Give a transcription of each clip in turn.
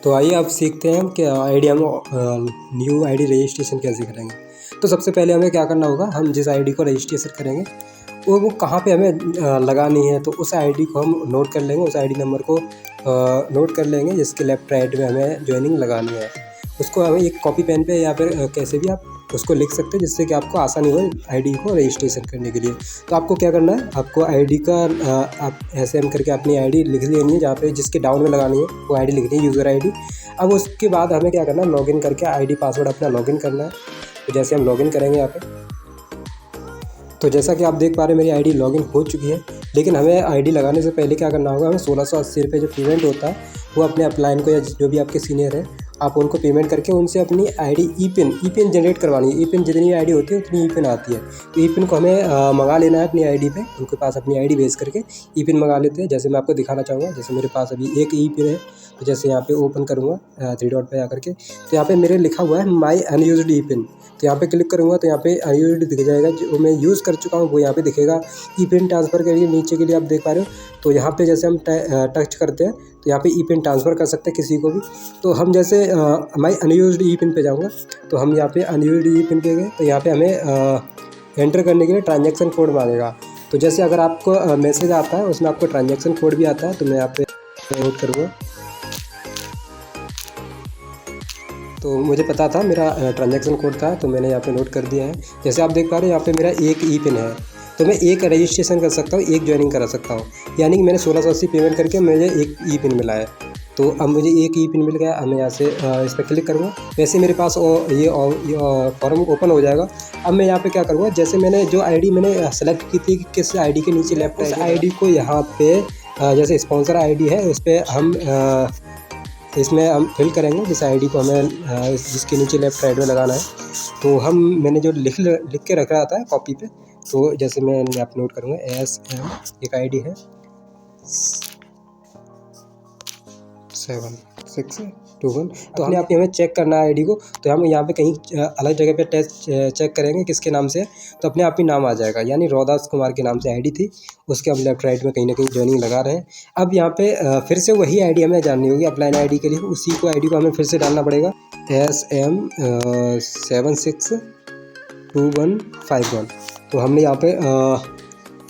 तो आइए अब सीखते हैं कि आईडी हम न्यू आईडी रजिस्ट्रेशन कैसे करेंगे। तो सबसे पहले हमें क्या करना होगा, हम जिस आईडी को रजिस्ट्रेशन करेंगे वो कहाँ पे हमें लगानी है, तो उस आईडी को हम नोट कर लेंगे, उस आईडी नंबर को नोट कर लेंगे जिसके लेफ्ट राइट में हमें ज्वाइनिंग लगानी है। उसको हमें एक कॉपी पेन पे या फिर कैसे भी आप उसको लिख सकते हैं जिससे कि आपको आसानी हो आईडी को रजिस्ट्रेशन करने के लिए। तो आपको क्या करना है, आपको आईडी का आप ऐसे एम करके अपनी आईडी लिख लेनी है, जहाँ पे जिसके डाउन में लगानी है वो आईडी लिखनी है, यूज़र आईडी। अब उसके बाद हमें क्या करना है, लॉगिन करके आईडी पासवर्ड अपना लॉगिन करना है। तो जैसे हम लॉगिन करेंगे यहाँ पे, तो जैसा कि आप देख पा रहे हैं मेरी आईडी लॉगिन हो चुकी है। लेकिन हमें आईडी लगाने से पहले क्या करना होगा, हमें 1680 रुपये जो पेमेंट होता है वो अपने अपलाइन को या जो भी आपके सीनियर है आप उनको पेमेंट करके उनसे अपनी आईडी ई पिन जनरेट करवानी है। ई पिन जितनी आईडी होती है उतनी ई पिन आती है, तो ई पिन को हमें मंगा लेना है अपनी आईडी पे। उनके पास अपनी आईडी भेज करके ई पिन मंगा लेते हैं। जैसे मैं आपको दिखाना चाहूँगा, जैसे मेरे पास अभी एक ई पिन है, तो जैसे यहाँ पे ओपन करूँगा 3 डॉट पे जा करके, तो यहाँ पे मेरे लिखा हुआ है माई अनयूज्ड ई पिन। तो यहाँ पे क्लिक करूँगा तो यहाँ पे अनयूज्ड दिख जाएगा, जो मैं यूज़ कर चुका हूँ वो यहाँ पे दिखेगा। ई पिन ट्रांसफ़र के लिए नीचे के लिए आप देख पा रहे हो, तो यहाँ पे जैसे हम टच करते हैं तो यहाँ पे ई पिन ट्रांसफ़र कर सकते हैं किसी को भी। तो हम जैसे माई अनयूज्ड ई पिन पे जाऊँगा, तो हम यहाँ पे अनयूज्ड ई पिन पे गए, तो यहाँ पे हमें एंटर करने के लिए ट्रांजैक्शन कोड मांगेगा। तो जैसे अगर आपको मैसेज आता है उसमें आपको ट्रांजैक्शन कोड भी आता है, तो मैं यहाँ पे नोट करूँगा। तो मुझे पता था मेरा ट्रांजैक्शन कोड था, तो मैंने यहाँ पे नोट कर दिया है। जैसे आप देख पा रहे हैं यहाँ पे मेरा एक ई पिन है, तो मैं एक रजिस्ट्रेशन कर सकता हूँ, एक ज्वाइनिंग करा सकता हूँ। यानी कि मैंने 1680 पेमेंट करके मुझे एक ई पिन मिला है। तो अब मुझे एक ई पिन मिल गया। अब मैं यहाँ से इस पर क्लिक करूँगा, वैसे मेरे पास ये फॉर्म ओपन हो जाएगा। अब मैं यहाँ पे क्या करूँगा, जैसे मैंने जो आईडी मैंने सेलेक्ट की थी कि किस आईडी के नीचे लेफ्ट, उस आईडी को यहाँ पे जैसे स्पॉन्सर आईडी है उस पर हम इसमें हम फिल करेंगे जिस आईडी को हमें जिसके नीचे लेफ्ट राइट में लगाना है। तो मैंने जो लिख के रखा था कॉपी पे, तो जैसे मैं यहाँ पे नोट करूँगा SM एक आईडी है 7621। तो अपने आप ही हमें चेक करना है आईडी को। तो हम यहाँ पे कहीं अलग जगह पे टेस्ट चेक करेंगे किसके नाम से है, तो अपने आप ही नाम आ जाएगा। यानी रोहदास कुमार के नाम से आईडी थी, उसके हम लेफ्ट राइट में कहीं ना कहीं ज्वाइनिंग लगा रहे हैं। अब यहाँ पे फिर से वही आईडी हमें जाननी होगी अपलाइन आईडी के लिए, उसी को आईडी को हमें फिर से डालना पड़ेगा SM 762151। तो हमने यहाँ पे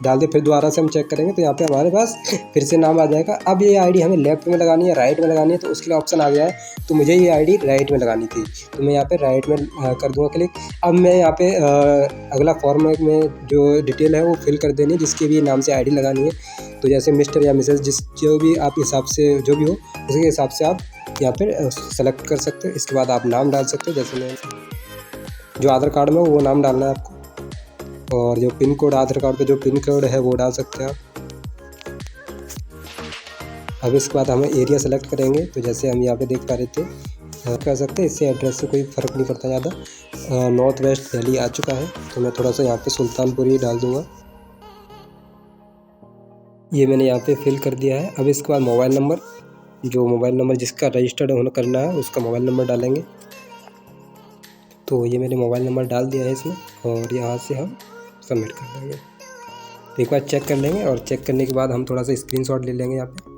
डाल दिया, फिर दोबारा से हम चेक करेंगे तो यहाँ पे हमारे पास फिर से नाम आ जाएगा। अब ये आईडी हमें लेफ्ट में लगानी है राइट में लगानी है, तो उसके लिए ऑप्शन आ गया है। तो मुझे ये आईडी राइट में लगानी थी, तो मैं यहाँ पे राइट में कर दूंगा क्लिक। अब मैं यहाँ पे अगला फॉर्म में जो डिटेल है वो फिल कर देनी है जिसके भी नाम से आईडी लगानी है। तो जैसे मिस्टर या मिसेस जो भी आप हिसाब से जो भी हो उसके हिसाब से आप यहाँ पर सेलेक्ट कर सकते हो। इसके बाद आप नाम डाल सकते हो, जैसे मैं जो आधार कार्ड में वो नाम डालना है आपको, और जो पिन कोड आधार कार्ड पे जो पिन कोड है वो डाल सकते हैं आप। अब इसके बाद हमें एरिया सेलेक्ट करेंगे, तो जैसे हम यहाँ पे देख पा रहे थे कर सकते हैं, इससे एड्रेस से कोई फ़र्क नहीं पड़ता ज़्यादा। नॉर्थ वेस्ट दिल्ली आ चुका है, तो मैं थोड़ा सा यहाँ पे सुल्तानपुरी डाल दूँगा। ये मैंने यहाँ पे फिल कर दिया है। अब इसके बाद मोबाइल नंबर, जो मोबाइल नंबर जिसका रजिस्टर्ड होना करना है उसका मोबाइल नंबर डालेंगे। तो ये मैंने मोबाइल नंबर डाल दिया है इसमें, और यहाँ से हम सबमिट कर देंगे। तो एक बार चेक कर लेंगे, और चेक करने के बाद हम थोड़ा सा स्क्रीनशॉट ले लेंगे। यहाँ पे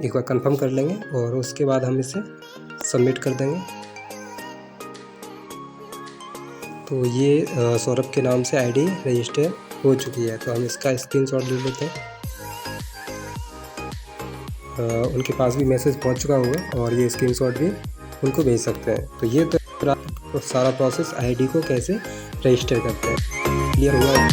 एक बार कंफर्म कर लेंगे और उसके बाद हम इसे सबमिट कर देंगे। तो ये सौरभ के नाम से आईडी रजिस्टर हो चुकी है। तो हम इसका स्क्रीनशॉट ले लेते हैं। उनके पास भी मैसेज पहुँच चुका होगा और ये स्क्रीनशॉट भी उनको भेज सकते हैं। तो ये तो सारा प्रोसेस आईडी को कैसे रजिस्टर करते हैं क्लियर हुआ है।